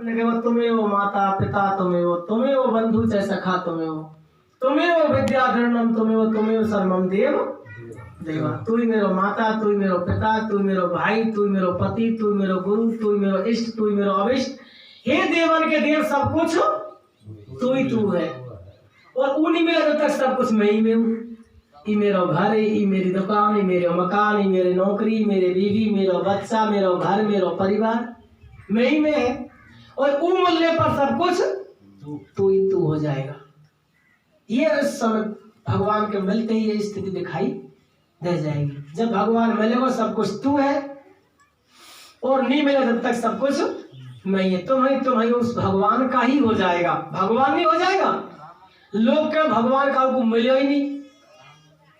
वो तुम्हें वो माता पिता, तुम्हें वो बंधु च सखा, तुम्हें वो विद्या धरणम, तुम्हें वो सर्वम देव देवा। तू ही मेरो माता, तू ही मेरो पिता, तू ही मेरो भाई, तू ही मेरो पति, तू ही मेरो गुरु, तू ही मेरो इष्ट, तू ही मेरो अविष्ट। हे देवन के देव, सब कुछ तू ही तू है। और उन्हीं में जब तक सब कुछ मैं ही में हूँ। ये मेरा घर, ये मेरी दुकान, ये मेरे मकान, ये मेरी नौकरी, मेरे बीवी, मेरा बच्चा, मेरा घर, मेरा परिवार मैं ही में है। और मूल्य पर सब कुछ तू ही तू हो जाएगा। ये उस समय भगवान के मिलते ही ये स्थिति दिखाई दे जाएगी। जब भगवान मिलेगा सब कुछ तू है, और नहीं मिले जब तक सब कुछ मैं ही। तुम्हें उस भगवान का ही हो जाएगा। भगवान नहीं हो जाएगा। लोग क्या भगवान का को मिले ही नहीं।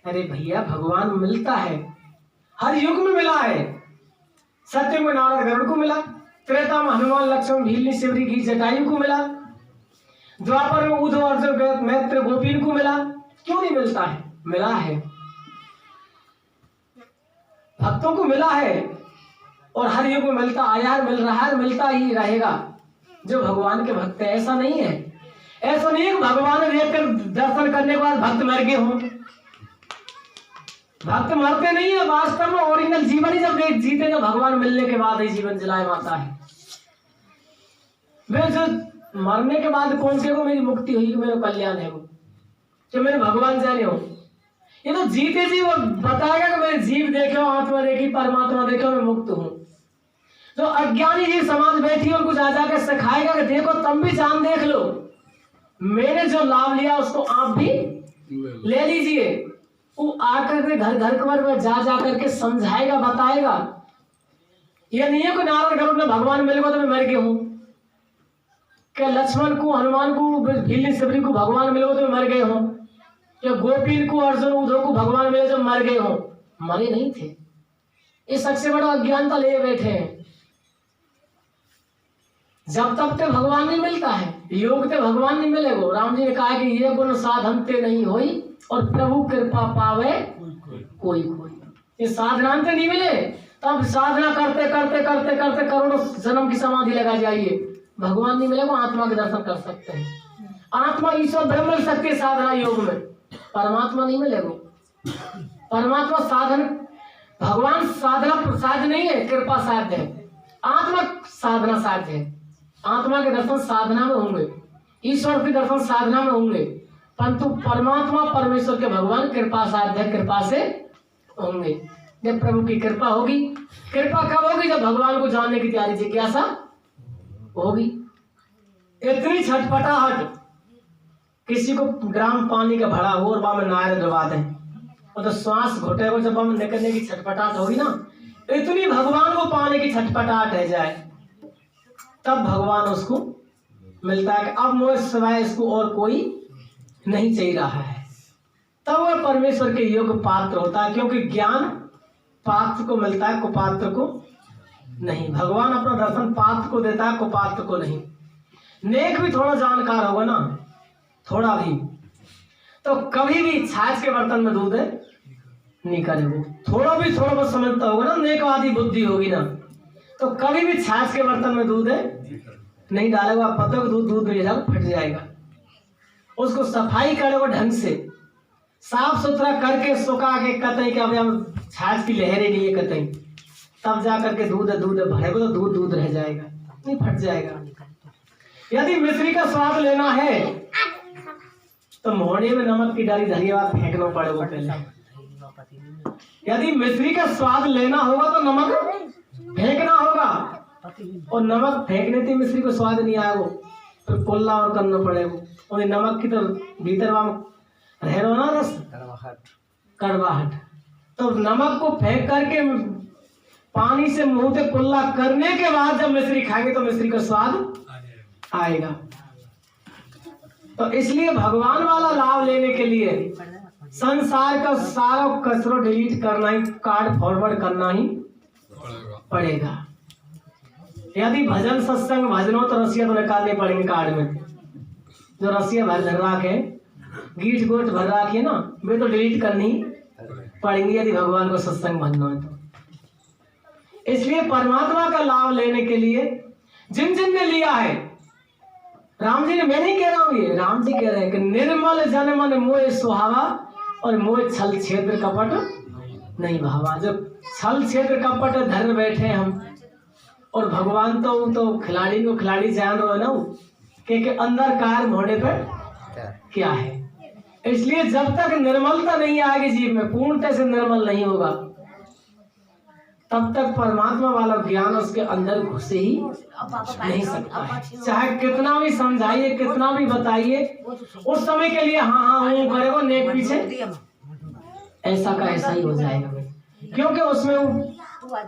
अरे भैया, भगवान मिलता है, हर युग में मिला है। सत्य में नारद गरुड़ को मिला, त्रेता में हनुमान लक्ष्मण भील शिवरी की जटायु को मिला, द्वापर में उद्धव अर्जुन मैत्र गोपीन को मिला। क्यों नहीं मिलता है? मिला है, भक्तों को मिला है, और हर युग में मिलता आया है, मिल रहा है, मिलता ही रहेगा। जो भगवान के भक्त है, ऐसा नहीं है कि भगवान देखकर दर्शन करने के बाद भक्त मर गए हों। भक्त मरते नहीं है। वास्तव में ओरिजिनल जीवन ही जब जीते, जब भगवान मिलने के बाद ही जीवन जलाए माता है। वे जो मरने के बाद कौन से को मेरी मुक्ति हुई, मेरा कल्याण है, वो जो मेरे भगवान जाने हो। ये तो जीते जी वो बताएगा कि मैंने जीव देखो, आत्मा देखी, परमात्मा देखो, मैं मुक्त हूँ। जो अज्ञानी जीव समाज बैठी है, उनको जा जाकर सिखाएगा कि देखो तुम भी जान देख लो, मैंने जो लाभ लिया उसको आप भी ले लीजिए। वो आकर के घर घर में जा करके समझाएगा, बताएगा। ये नहीं है कि नारद गरुड़ में भगवान मिलेगा तो मैं मर गया हूँ, क्या लक्ष्मण को, हनुमान को, भील शिवरी को भगवान मिलेगा तो मैं मर गए हूँ, या गोपीन को, अर्जुन, उद्धव को भगवान मिले तो मर गए हो। मरे नहीं थे। ये सबसे बड़ा अज्ञानता ले बैठे हैं। जब तक ते भगवान नहीं मिलता है, योग ते भगवान नहीं मिलेगा। राम जी ने कहा कि ये गुण साधन ते नहीं होई, और प्रभु कृपा पावे कोई। ये साधना ते नहीं मिले, तब साधना करते करते करते करते करोड़ों जन्म की समाधि लगा जाइए, भगवान नहीं मिलेगा। आत्मा के दर्शन कर सकते हैं। आत्मा ईश्वर ब्रह्म मिल सकती है साधना योग में, परमात्मा नहीं मिलेगा। परमात्मा साधन, भगवान साधना साध्य नहीं है, कृपा साध्य है। आत्मा साधना साध्य है। आत्मा के दर्शन साधना में होंगे, ईश्वर के दर्शन साधना में होंगे, परंतु परमात्मा परमेश्वर के भगवान कृपा साध्य, कृपा से होंगे। जब प्रभु की कृपा होगी, कृपा कब होगी? जब भगवान को जानने की तैयारी, जिज्ञासा होगी। इतनी छटपटाहट, किसी को ग्राम पानी का भरा हो और वहां में नायर डुबा दें, और तो श्वास घुटे हो, जब हम निकलने की छटपटाहट होगी ना, इतनी भगवान को पाने की छटपटाहट रह जाए, तब भगवान उसको मिलता है कि अब मुझे सिवाय इसको और कोई नहीं चाहिए रहा है। तब वह परमेश्वर के योग्य पात्र होता है, क्योंकि ज्ञान पात्र को मिलता है, कुपात्र को नहीं। भगवान अपना दर्शन पात्र को देता है, कुपात्र को नहीं। नेक भी थोड़ा जानकार होगा ना, थोड़ा भी, तो कभी भी छाछ के बर्तन में दूध नहीं करेगा। थोड़ा बहुत समझता होगा ना, नेकवादी बुद्धि होगी ना, तो कभी भी छाछ के बर्तन में दूध नहीं डालेगा। पता को दूध नहीं जाएगा, फट जाएगा। उसको सफाई करेगा ढंग से, साफ सुथरा करके, सुखा के, कतई के अब छाछ की लहरें नहीं है कतई, तब जा करके दूध भरेगा तो दूध रह जाएगा, नहीं फट जाएगा। यदि मिश्री का स्वाद लेना है तो मोहने में नमक की डाली धनिया फेंकना पड़ेगा पहले। यदि मिश्री का स्वाद लेना होगा तो नमक फेंकना होगा, और नमक फेंकने से मिश्री को स्वाद नहीं आएगा, तो कुल्ला और करना पड़ेगा। और नमक की तो भीतर रह रहा ना रस, कड़वाहट, तो नमक को फेंक करके पानी से मुंह से कुल्ला करने के बाद जब मिश्री खाएंगे तो मिश्री का स्वाद आएगा। तो इसलिए भगवान वाला लाभ लेने के लिए संसार का सारा कचरा डिलीट करना ही, कार्ड फॉरवर्ड करना ही पड़ेगा। यदि भजन सत्संग भजन हो तो रसिया तो निकालने पड़ेंगे कार्ड में। जो रसिया भर रख है, गीठ गोट भर रखी है ना, वे तो डिलीट करनी पड़ेंगी यदि भगवान को सत्संग भजना है तो। इसलिए परमात्मा का लाभ लेने के लिए जिन जिन ने लिया है, राम जी ने, मैं नहीं कह रहा हूं, ये राम जी कह रहे हैं कि निर्मल जन मन मोह सुहावा और मोह छल छेत्र कपट नहीं भावा। जब छल छेत्र कपट धर बैठे हम, और भगवान तो खिलाड़ी को खिलाड़ी जान रहे हो ना कि अंदर कार्य होने पर क्या है। इसलिए जब तक निर्मलता नहीं आएगी जीव में, पूर्णतः से निर्मल नहीं होगा, तब तक परमात्मा वाला ज्ञान उसके अंदर घुसे ही नहीं सकता है। चाहे कितना भी समझाइए, कितना भी बताइए, उस समय के लिए हाँ वो करेगा, नेक पीछे ऐसा का ऐसा ही हो जाएगा, क्योंकि उसमें वो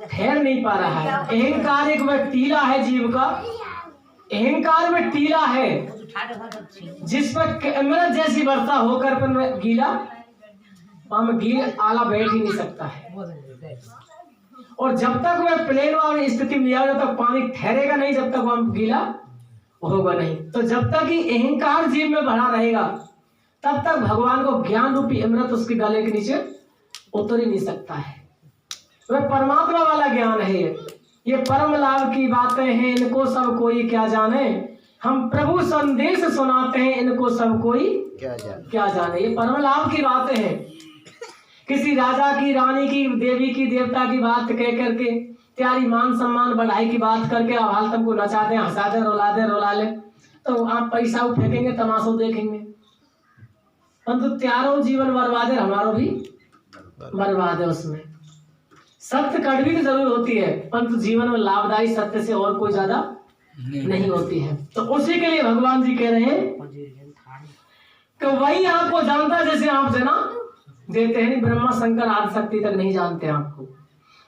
ठहर नहीं पा रहा है। अहंकार एक वह टीला है जीव का, अहंकार में टीला है जिस पर अमृत जैसी वर्षा होकर पर गीला, वहां गीला आला बैठ ही नहीं सकता है। और जब तक वह प्लेन वाली स्थिति में आएगा, तब पानी ठहरेगा नहीं, जब तक वह गीला होगा नहीं। तो जब तक ही अहंकार जीव में भरा रहेगा, तब तक भगवान को ज्ञान रूपी अमृत उसके गले के नीचे उतर ही नहीं सकता है। वह परमात्मा वाला ज्ञान है। ये परम लाभ की बातें हैं, इनको सब कोई क्या जाने, हम प्रभु संदेश सुनाते हैं, इनको सब कोई क्या जाने। ये परम लाभ की बातें हैं। किसी राजा की, रानी की, देवी की, देवता की बात कह करके, त्यारी मान सम्मान बढ़ाई की बात करके अब तुमको नचा दे, हंसा दे, रुला ले, तो आप पैसा फेंकेंगे, तमाशो देखेंगे, परंतु त्यारों जीवन बर्बाद है, हमारो भी बर्बाद है। उसमें सत्य कड़वी तो जरूर होती है, परंतु जीवन में लाभदायी सत्य से और कोई ज्यादा नहीं होती है। तो उसी के लिए भगवान जी कह रहे हैं कि वही आपको जानता है जैसे आप जना देते हैं। ब्रह्मा शंकर आदि शक्ति तक नहीं जानते आपको,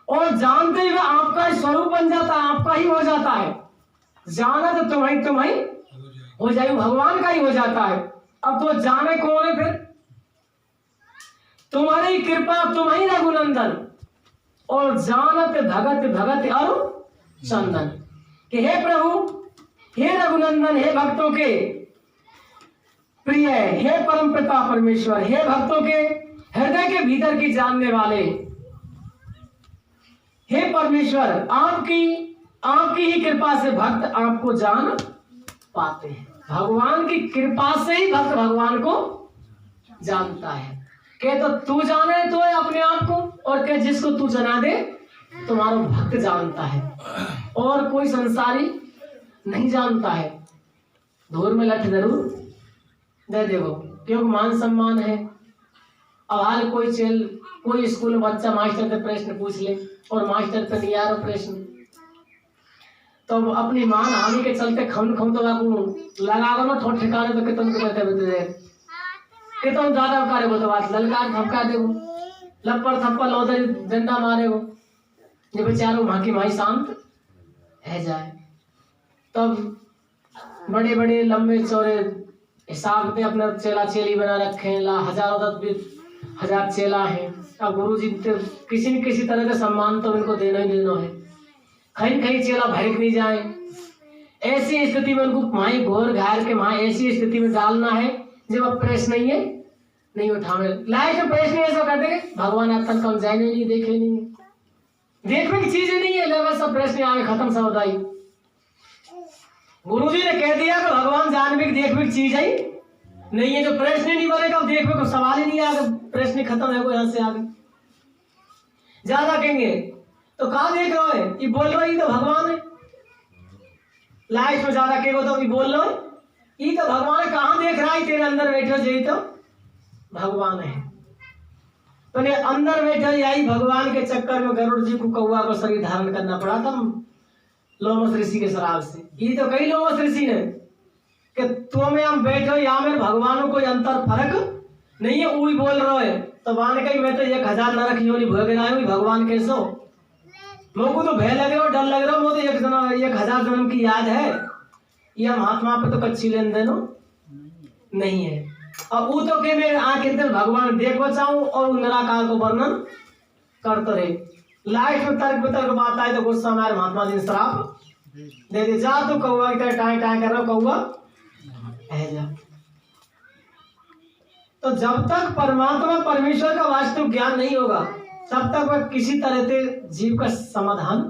और जानते हुए आपका स्वरूप बन जाता है, आपका ही हो जाता है। जाना तो तुम्हारी हो जाए, भगवान का ही हो जाता है। अब तो जाने कौन है फिर? तुम्हारी कृपा, तुम्हारी रघुनंदन, और जानत भगत भगत और चंदन, कि हे प्रभु, हे रघुनंदन, हे भक्तों के प्रिय, हे परम पिता परमेश्वर, हे भक्तों के हृदय के भीतर की जानने वाले, हे परमेश्वर, आपकी ही कृपा से भक्त आपको जान पाते हैं। भगवान की कृपा से ही भक्त भगवान को जानता है। कह तो तू जाने तो है अपने आप को, और कह जिसको तू जना दे तुम्हारा भक्त जानता है, और कोई संसारी नहीं जानता है। धूर में लठ जरूर दे देगो, क्योंकि मान सम्मान है। अब हाल कोई स्कूल में बच्चा मास्टर से प्रश्न पूछ ले, और मास्टर पे नहीं आ रहा प्रश्न, तो अपनी मान हानि के चलते खम तो लगा ना ठोट ठिकाने तो कितन को कहते कितन ज्यादा करे बोलते बात ललकार धमका देगो, लप्पर थप्पड़ लौधरी डंडा मारेगो, ये बेचारो वहां की माई शांत है जाए। तब बड़े बड़े लंबे चौड़े हिसाब में अपना चेला चेली बना रखे हैं, हजार चेला हैं। अब गुरु जी किसी न किसी तरह का सम्मान तो इनको देना ही देना है। कहीं चेला भड़क नहीं जाए, ऐसी स्थिति में उनको वहीं घोर घायल के वहां ऐसी स्थिति में डालना है जब अब प्रेस नहीं उठावे लाइफ में प्रेस नहीं ऐसा कहते भगवान आतन कम जाए नहीं देखे नहीं, देखने की चीजें नहीं है, लेवल सब प्रेस नहीं आगे खत्म सौदाई। गुरु जी ने कह दिया कि भगवान जानने की देखने की चीज है नहीं है, जो प्रश्न नहीं बनेगा देखने को सवाल ही नहीं आगे, प्रश्न खत्म है, यहाँ से आगे ज्यादा कहेंगे तो कहा देख रहे हो, ये बोल रहे तो भगवान है। लाइफ में ज्यादा कहेगो तो ये बोल रहे ये तो भगवान है, कहाँ देख रहा है तेरे अंदर बैठे यही तो भगवान है। तो ने अंदर बैठे यही भगवान के चक्कर में गरुड़ जी को कौआ को शरीर धारण करना पड़ा था लोमस ऋषि के शराब से। ये तो कई लोमस ऋषि ने कि तुम हम बैठो यहाँ में भगवानों कोई अंतर फर्क नहीं है, वही बोल रहे है। तो मान कही मैं तो 1000 नरक योनि भोग रहा हूँ, भगवान कैसो लोगों तो भय लग रहा हो, डर लग रहा हो, वो तो 1000 जन्म की याद है, ये महात्मा पे तो कच्ची लेन देनो नहीं है। और वो तो के मैं आखिर तक भगवान देख बचाऊं और निराकार को वर्णन करते रहे। लाइफ में तर्क वितर्क बात आए तो गुस्सा हमारे महात्मा जी ने श्राप दे दे, जा तो कौआ की तरह टाई टाई कर रहा कौआ है जा। तो जब तक परमात्मा परमेश्वर का वास्तविक ज्ञान नहीं होगा तब तक वह किसी तरह से जीव का समाधान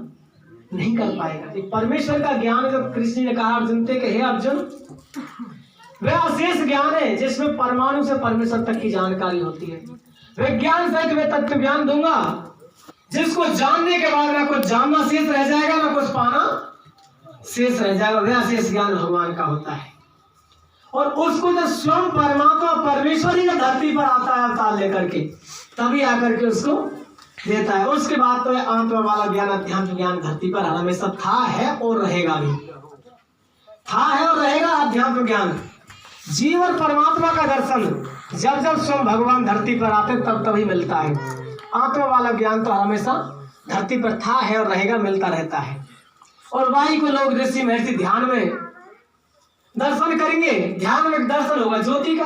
नहीं कर पाएगा। ये परमेश्वर का ज्ञान, जब कृष्ण ने कहा अर्जुन से कि हे अर्जुन, वह अशेष ज्ञान है जिसमें परमाणु से परमेश्वर तक की जानकारी होती है। विज्ञान सहित वे तत्व ज्ञान दूंगा जिसको जानने के बाद ना कुछ जानना शेष रह जाएगा, ना कुछ पाना शेष रह जाएगा। वह अशेष ज्ञान भगवान का होता है। और उसको जब स्वयं परमात्मा परमेश्वर ही जब धरती पर आता है अवतार लेकर के, तभी आकर के उसको देता है। उसके बाद तो आत्मा वाला ज्ञान, अध्यात्म ज्ञान धरती पर हमेशा था, है और रहेगा भी। था, है और रहेगा अध्यात्म ज्ञान। जीव और परमात्मा का दर्शन जब जब स्वयं भगवान धरती पर आते तब तभी मिलता है। आत्मा वाला ज्ञान तो हमेशा धरती पर था, है और रहेगा, मिलता रहता है। और वही को लोग ऋषि महर्षि ध्यान में दर्शन करेंगे। ध्यान में दर्शन होगा ज्योति का।